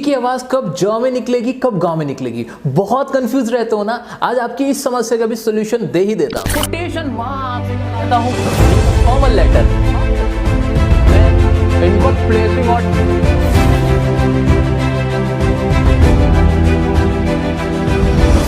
की आवाज कब ज में निकलेगी, कब ग में निकलेगी, बहुत कंफ्यूज रहते हो ना। आज आपकी इस समस्या का भी सोल्यूशन दे ही देता हूं। कोटेशन मार्क्स आता हूं formal letter in what place what.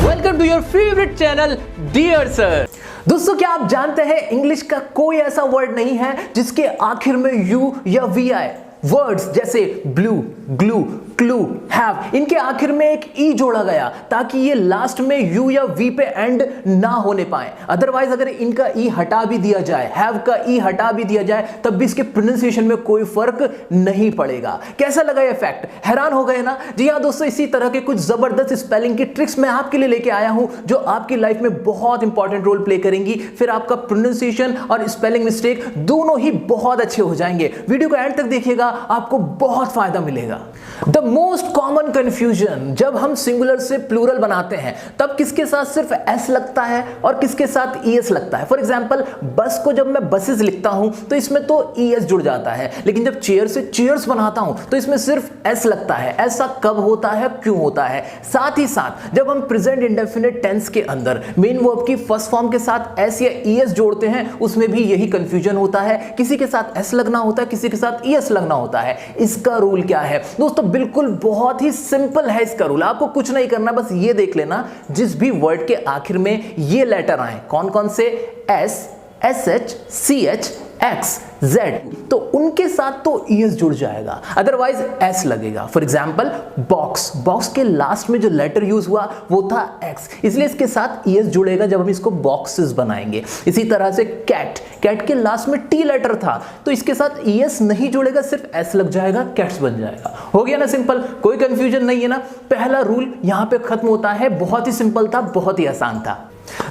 Welcome to your favourite channel dear sir. दोस्तों, क्या आप जानते हैं इंग्लिश का कोई ऐसा वर्ड नहीं है जिसके आखिर में यू या वी आए। वर्ड्स जैसे ब्लू, ग्लू, क्लू, हैव, इनके आखिर में एक ई जोड़ा गया ताकि ये लास्ट में यू या वी पे एंड ना होने पाए। अदरवाइज अगर इनका ई हटा भी दिया जाए, हैव का ई हटा भी दिया जाए, तब भी इसके प्रोनाउंसिएशन में कोई फर्क नहीं पड़ेगा। कैसा लगा ये फैक्ट? हैरान हो गए ना? जी हाँ दोस्तों, इसी तरह के कुछ जबरदस्त स्पेलिंग की ट्रिक्स मैं आपके लिए लेके आया हूं जो आपकी लाइफ में बहुत इंपॉर्टेंट रोल प्ले करेंगी। फिर आपका प्रोनाउंसिएशन और स्पेलिंग मिस्टेक दोनों ही बहुत अच्छे हो जाएंगे। वीडियो को एंड तक देखिएगा, आपको बहुत फायदा मिलेगा। द मोस्ट कॉमन कंफ्यूजन, जब हम सिंगुलर से प्लूरल बनाते हैं तब किसके साथ सिर्फ एस लगता है और किसके साथ ईएस लगता है। फॉर एग्जांपल, बस को जब मैं बसेस लिखता हूं तो इसमें तो ईएस जुड़ जाता है, लेकिन जब चेयर से चेयर्स बनाता हूं तो इसमें सिर्फ एस लगता है। ऐसा कब होता है, क्यों होता है? साथ ही साथ जब हम प्रेजेंट इंडेफिनिट टेंस के अंदर मेन वर्ब की फर्स्ट फॉर्म के साथ एस या ईएस जोड़ते हैं, उसमें भी यही कंफ्यूजन होता है। किसी के साथ एस लगना होता है, किसी के साथ ईएस लगना होता है। इसका रूल क्या है दोस्तों? बिल्कुल बहुत ही सिंपल है इसका रूल। आपको कुछ नहीं करना, बस ये देख लेना जिस भी वर्ड के आखिर में ये लेटर आए, कौन कौन से, S, S H, C H, X, Z, तो उनके साथ तो ईएस जुड़ जाएगा, अदरवाइज एस लगेगा। फॉर एग्जाम्पल, बॉक्स, बॉक्स के लास्ट में जो लेटर यूज हुआ वो था एक्स, इसलिए इसके साथ ईएस जुड़ेगा जब हम इसको बॉक्सेस बनाएंगे। इसी तरह से कैट, कैट के लास्ट में टी लेटर था तो इसके साथ ईएस नहीं जुड़ेगा, सिर्फ एस लग जाएगा, कैट्स बन जाएगा। हो गया ना सिंपल? कोई कंफ्यूजन नहीं है ना? पहला रूल यहां पे खत्म होता है। बहुत ही सिंपल था, बहुत ही आसान था।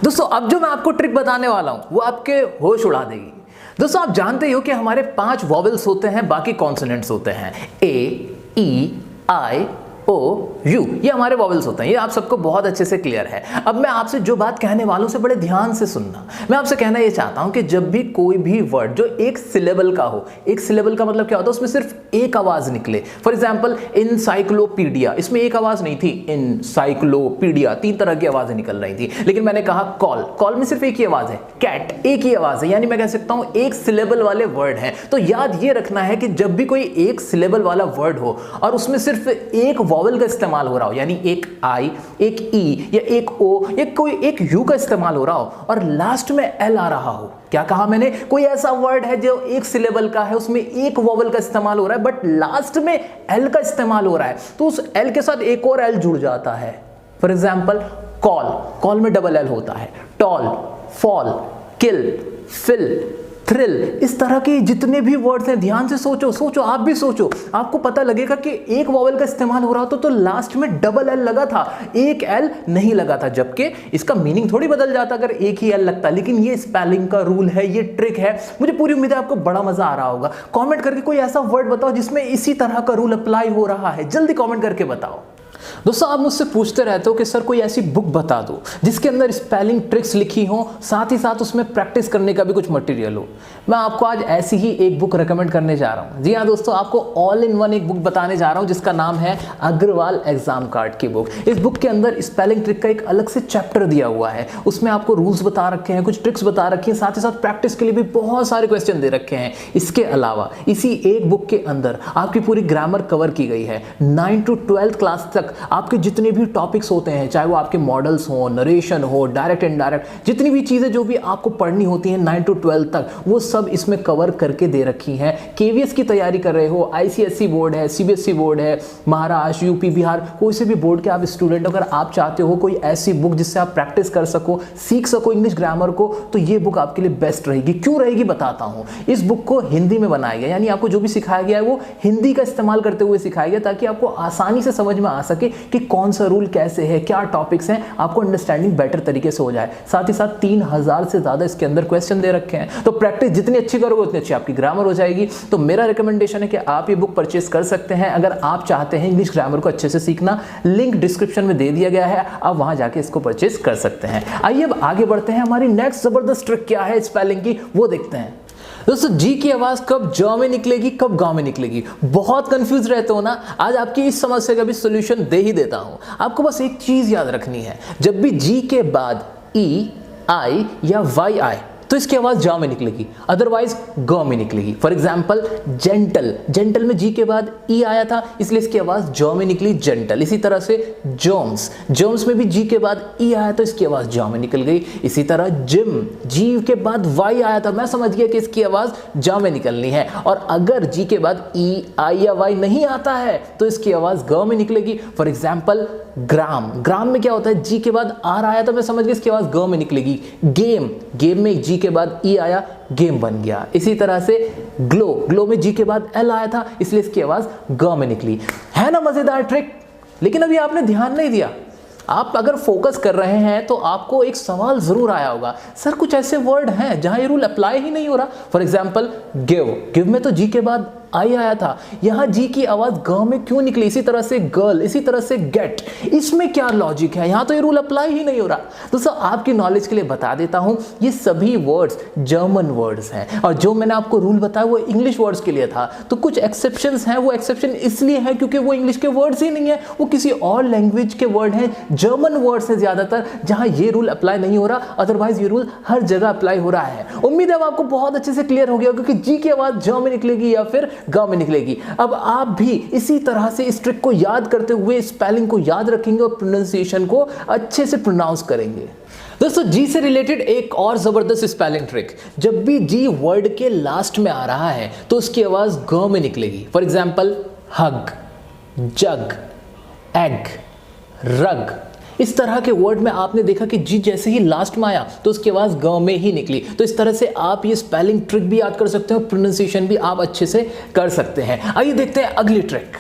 दोस्तों, अब जो मैं आपको ट्रिक बताने वाला हूं वो आपके होश उड़ा देगी। दोस्तों, आप जानते हो कि हमारे 5 वॉवेल्स होते हैं, बाकी कॉन्सोनेंट्स होते हैं। ए, ई, आई, ओ, यू, ये हमारे वॉवेल्स होते हैं। ये आप सबको बहुत अच्छे से क्लियर है। अब मैं आपसे जो बात कहने वालों से बड़े ध्यान से सुनना। मैं आपसे कहना ये चाहता हूं कि जब भी कोई भी वर्ड जो एक सिलेबल का हो, एक सिलेबल का मतलब क्या होता है? उसमें सिर्फ एक आवाज निकले। फॉर एग्जाम्पल, इनसाइक्लोपीडिया, इसमें एक आवाज नहीं थी, इनसाइक्लोपीडिया, 3 तरह की आवाजें निकल रही थी। लेकिन मैंने कहा कॉल, कॉल में सिर्फ एक ही आवाज है। कैट, एक ही आवाज है, यानी मैं कह सकता हूं एक सिलेबल वाले वर्ड है। तो याद ये रखना है कि जब भी कोई एक सिलेबल वाला वर्ड हो और उसमें सिर्फ एक वॉवेल का इस्तेमाल हो रहा हो, यानी एक आई, एक ई या एक ओ या कोई एक यू का इस्तेमाल हो रहा हो और लास्ट में एल आ रहा हो, क्या कहा मैंने? कोई ऐसा वर्ड है जो एक सिलेबल का है, उसमें एक वॉवेल का इस्तेमाल हो रहा है बट लास्ट में एल का इस्तेमाल हो रहा है, तो उस एल के साथ एक और एल जुड़ जाता है। फॉर एग्जाम्पल, कॉल, कॉल में डबल एल होता है। टॉल, फॉल, किल, फिल, थ्रिल, इस तरह के जितने भी वर्ड्स हैं, ध्यान से सोचो, सोचो, आप भी सोचो। आपको पता लगेगा कि एक वॉवेल का इस्तेमाल हो रहा था तो लास्ट में डबल एल लगा था, एक एल नहीं लगा था, जबकि इसका मीनिंग थोड़ी बदल जाता अगर एक ही एल लगता। लेकिन ये स्पेलिंग का रूल है, ये ट्रिक है। मुझे पूरी उम्मीद है आपको बड़ा मजा आ रहा होगा। कॉमेंट करके कोई ऐसा वर्ड बताओ जिसमें इसी तरह का रूल अप्लाई हो रहा है, जल्दी कॉमेंट करके बताओ। दोस्तों, आप मुझसे पूछते रहते हो कि सर कोई ऐसी बुक बता दो जिसके अंदर स्पेलिंग ट्रिक्स लिखी हो, साथ ही साथ उसमें प्रैक्टिस करने का भी कुछ मटेरियल हो। मैं आपको आज ऐसी ही एक बुक रेकमेंड करने जा रहा हूं। जी हाँ दोस्तों, आपको ऑल इन वन एक बुक बताने जा रहा हूं जिसका नाम है अग्रवाल एग्जाम कार्ड की बुक। इस बुक के अंदर स्पेलिंग ट्रिक का एक अलग से चैप्टर दिया हुआ है। उसमें आपको रूल्स बता रखे हैं, कुछ ट्रिक्स बता रखी हैं, साथ ही साथ प्रैक्टिस के लिए भी बहुत सारे क्वेश्चन दे रखे हैं। इसके अलावा इसी एक बुक के अंदर आपकी पूरी ग्रामर कवर की गई है। 9 to 12th क्लास तक आपके जितने भी टॉपिक्स होते हैं, चाहे वो आपके मॉडल्स हो, नरेशन हो, डायरेक्ट इनडायरेक्ट, जितनी भी चीजें जो भी आपको पढ़नी होती हैं 9 to 12 तक, वो सब इसमें कवर करके दे रखी हैं। केवीएस की तैयारी कर रहे हो, आईसीएसई बोर्ड है, सीबीएसई बोर्ड है, महाराष्ट्र, यूपी, बिहार, कोई से भी बोर्ड के आप स्टूडेंट, अगर आप चाहते हो कोई ऐसी बुक जिससे आप प्रैक्टिस कर सको, सीख सको इंग्लिश ग्रामर को, तो ये बुक आपके लिए बेस्ट रहेगी। क्यों रहेगी बताता हूं। इस बुक को हिंदी में बनाया गया, यानी आपको जो भी सिखाया गया है वो हिंदी का इस्तेमाल करते हुए सिखाया गया, ताकि आपको आसानी से समझ में आ सके कि कौन सा रूल कैसे है, क्या टॉपिक्स हैं, आपको अंडरस्टैंडिंग बेटर तरीके से हो जाए। साथ ही साथ 3000 से ज्यादा इसके अंदर क्वेश्चन दे रखे हैं, तो प्रैक्टिस जितनी अच्छी करोगे उतनी अच्छी आपकी ग्रामर हो जाएगी। तो मेरा रिकमेंडेशन है कि आप ये बुक परचेस कर सकते हैं अगर आप चाहते हैं इंग्लिश ग्रामर को अच्छे से सीखना। लिंक डिस्क्रिप्शन में दे दिया गया है, आप वहां जाके इसको परचेस कर सकते हैं। आइए अब आगे बढ़ते हैं। हमारी नेक्स्ट जबरदस्त ट्रिक क्या है स्पेलिंग की, वो देखते हैं। दोस्तों जी की आवाज कब ज में निकलेगी, कब ग में निकलेगी, बहुत कंफ्यूज रहते हो ना। आज आपकी इस समस्या का भी सोल्यूशन दे ही देता हूं। आपको बस एक चीज याद रखनी है, जब भी जी के बाद ई, आई या वाई आए तो इसकी आवाज ज में निकलेगी, अदरवाइज ग में निकलेगी। फॉर एग्जाम्पल जेंटल, जेंटल में जी के बाद ई आया था इसलिए इसकी आवाज ज में निकली, जेंटल। इसी तरह से जॉम्स, जॉम्स में भी जी के बाद ई आया तो इसकी आवाज ज में निकल गई। इसी तरह जिम, जी के बाद वाई आया था, मैं समझ गया कि इसकी आवाज ज में निकलनी है। और अगर जी के बाद ई, आई या वाई नहीं आता है तो इसकी आवाज ग में निकलेगी। फॉर एग्जाम्पल ग्राम, ग्राम में क्या होता है, जी के बाद आर आया तो मैं समझ गया इसकी आवाज ग में निकलेगी। गेम, गेम में जी के बाद ई आया, गेम बन गया। इसी तरह से ग्लो, ग्लो में जी के बाद एल आया था इसलिए इसकी आवाज ग में निकली। है ना मजेदार ट्रिक? लेकिन अभी आपने ध्यान नहीं दिया। आप अगर फोकस कर रहे हैं तो आपको एक सवाल जरूर आया होगा, सर कुछ ऐसे वर्ड हैं जहां ये रूल अप्लाई ही नहीं हो रहा। फॉर एग्जाम्पल गिव, गिव में तो जी के बाद आई आया था, यहां जी की आवाज ग में क्यों निकली? इसी तरह से गर्ल, इसी तरह से गेट, इसमें क्या लॉजिक है? यहां तो ये रूल अप्लाई ही नहीं हो रहा। दोस्तों आपकी नॉलेज के लिए बता देता हूं, ये सभी वर्ड्स जर्मन वर्ड्स हैं और जो मैंने आपको रूल बताया वो इंग्लिश वर्ड्स के लिए था। तो कुछ एक्सेप्शंस हैं, वो एक्सेप्शन इसलिए है क्योंकि वो इंग्लिश के वर्ड्स ही नहीं है, वो किसी और लैंग्वेज के वर्ड हैं, जर्मन वर्ड्स हैं ज्यादातर, जहां ये रूल अप्लाई नहीं हो रहा। अदरवाइज ये रूल हर जगह अप्लाई हो रहा है। उम्मीद है अब आपको बहुत अच्छे से क्लियर हो गया क्योंकि जी की आवाज ज में निकलेगी या फिर ग में निकलेगी। अब आप भी इसी तरह से इस ट्रिक को याद करते हुए स्पेलिंग को याद रखेंगे और प्रोनाउंसिएशन को अच्छे से प्रोनाउंस करेंगे। दोस्तों जी से रिलेटेड एक और जबरदस्त स्पेलिंग ट्रिक, जब भी जी वर्ड के लास्ट में आ रहा है तो उसकी आवाज ग में निकलेगी। For example hug, jug, egg, रग, इस तरह के वर्ड में आपने देखा कि जी जैसे ही लास्ट में आया तो उसकी आवाज ग में ही निकली। तो इस तरह से आप ये स्पेलिंग ट्रिक भी याद कर सकते हो, प्रोनाउंसिएशन भी आप अच्छे से कर सकते हैं। आइए देखते हैं अगली ट्रिक।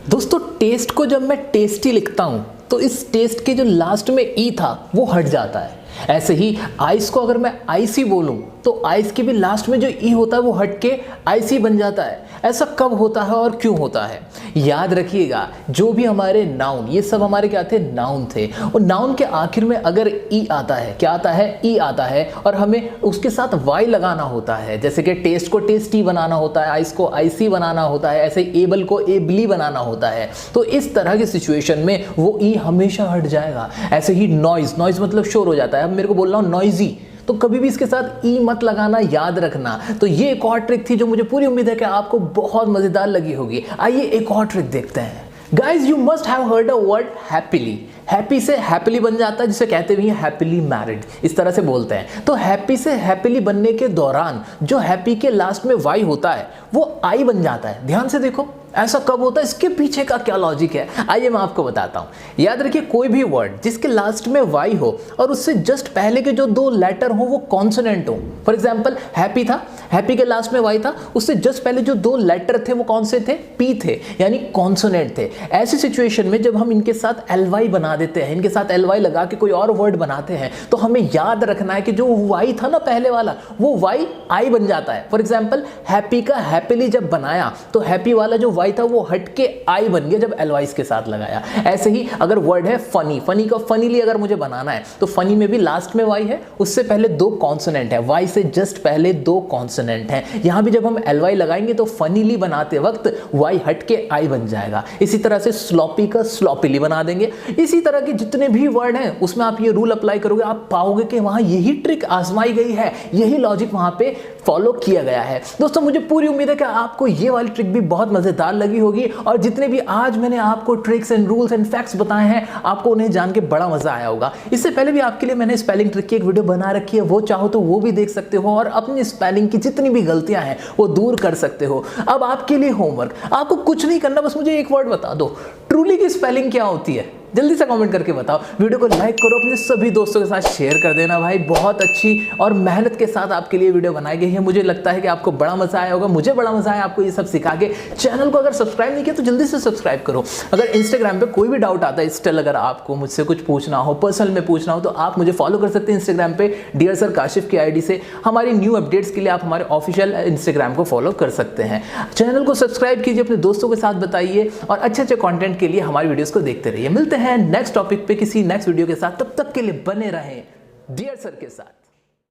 दोस्तों टेस्ट को जब मैं टेस्टी लिखता हूं तो इस टेस्ट के जो लास्ट में ई था वो हट जाता है। ऐसे ही आइस को अगर मैं आईसी बोलूं तो आइस के भी लास्ट में जो ई होता है वो हट के आईसी बन जाता है। ऐसा कब होता है और क्यों होता है? याद रखिएगा, जो भी हमारे नाउन, ये सब हमारे क्या थे, नाउन थे, और नाउन के आखिर में अगर ई आता है, क्या आता है, ई आता है, और हमें उसके साथ वाई लगाना होता है, जैसे कि टेस्ट को टेस्टी बनाना होता है, आइस को आईसी बनाना होता है, ऐसे एबल को एबली बनाना होता है, तो इस तरह की सिचुएशन में वो ई हमेशा हट जाएगा। ऐसे ही नॉइज, नॉइज मतलब शोर हो जाता है। अब मेरे को बोल रहा हूं नॉइजी, तो कभी भी इसके साथ ई मत लगाना, याद रखना। तो ये एक और ट्रिक थी जो मुझे पूरी उम्मीद है कि आपको बहुत मजेदार लगी होगी। आइए एक और ट्रिक देखते हैं। Guys you must have heard a word happily. Happy से हैप्पीली बन जाता है, जिसे कहते भी हैं हैप्पीली मैरिड, इस तरह से बोलते हैं। तो हैप्पी से हैप्पीली बनने के दौरान जो हैप्पी के लास्ट में वाई होता है वो आई बन जाता है। ध्यान से देखो, ऐसा कब होता है, इसके पीछे का क्या लॉजिक है, आइए मैं आपको बताता हूं। याद रखिए, कोई भी वर्ड जिसके लास्ट में वाई हो और उससे जस्ट पहले के जो दो लेटर हो वो कॉन्सोनेंट हो। फॉर एग्जांपल हैप्पी था, हैप्पी के लास्ट में वाई था, उससे जस्ट पहले जो दो लेटर थे वो कौन से थे, पी थे, यानी कॉन्सोनेंट थे। ऐसी सिचुएशन में जब हम इनके साथ एल वाई बना देते हैं, इनके साथ एल वाई लगा के कोई और वर्ड बनाते हैं, तो हमें याद रखना है कि जो वाई था ना पहले वाला, वो वाई आई बन जाता है। फॉर एग्जाम्पल हैप्पी का हैप्पीली जब बनाया तो हैप्पी वाला जो वाई था वो हट के आई बन गया जब एलवाइस के साथ लगाया। ऐसे ही अगर वर्ड है फनी, फनी का फनीली अगर मुझे बनाना है तो फनी में भी लास्ट में वाई है, उससे पहले दो कॉन्सोनेंट है, वाई से जस्ट पहले दो कॉन्सोनेंट है। यहां भी जब हम एलवाई लगाएंगे तो फनीली बनाते वक्त वाई हट के आई बन जाएगा। इसी तरह से स्लॉपी का स्लॉपीली बना देंगे। इसी तरह के जितने भी वर्ड हैं उसमें आप ये रूल अप्लाई करोगे, आप पाओगे कि वहां यही ट्रिक आजमाई गई है, यही लॉजिक वहां पे फॉलो किया गया है। दोस्तों मुझे पूरी उम्मीद है कि आपको ये वाली ट्रिक भी बहुत मजेदार लगी होगी और जितने भी आज मैंने आपको tricks and rules and facts बताए हैं आपको उन्हें जान के बड़ा मजा आया होगा। इससे पहले भी आपके लिए मैंने स्पेलिंग ट्रिक की एक वीडियो बना रखी है, वो चाहो तो वो भी देख सकते हो और अपनी स्पेलिंग की जितनी भी गलतियां हैं वो दूर कर सकते हो। अब आपके लिए होमवर्क, आपको कुछ नहीं करना, बस मुझे एक वर्ड बता दो, ट्रूली की स्पेलिंग क्या होती है? जल्दी से कमेंट करके बताओ। वीडियो को लाइक करो, अपने सभी दोस्तों के साथ शेयर कर देना भाई। बहुत अच्छी और मेहनत के साथ आपके लिए वीडियो बनाई गई है। मुझे लगता है कि आपको बड़ा मजा आया होगा, मुझे बड़ा मजा आया आपको ये सब सिखा के। चैनल को अगर सब्सक्राइब नहीं किया तो जल्दी से सब्सक्राइब करो। अगर इंस्टाग्राम पे कोई भी डाउट आता है, स्टिल अगर आपको मुझसे कुछ पूछना हो, पर्सनल में पूछना हो, तो आप मुझे फॉलो कर सकते हैं इंस्टाग्राम पे डियर सर काशिफ की आईडी से। हमारी न्यू अपडेट्स के लिए आप हमारे ऑफिशियल इंस्टाग्राम को फॉलो कर सकते हैं। चैनल को सब्सक्राइब कीजिए, अपने दोस्तों के साथ बताइए और अच्छे अच्छे कंटेंट के लिए हमारी वीडियोस को देखते रहिए। मिलते हैं नेक्स्ट टॉपिक पे किसी नेक्स्ट वीडियो के साथ, तब तक के लिए बने रहें डियर सर के साथ।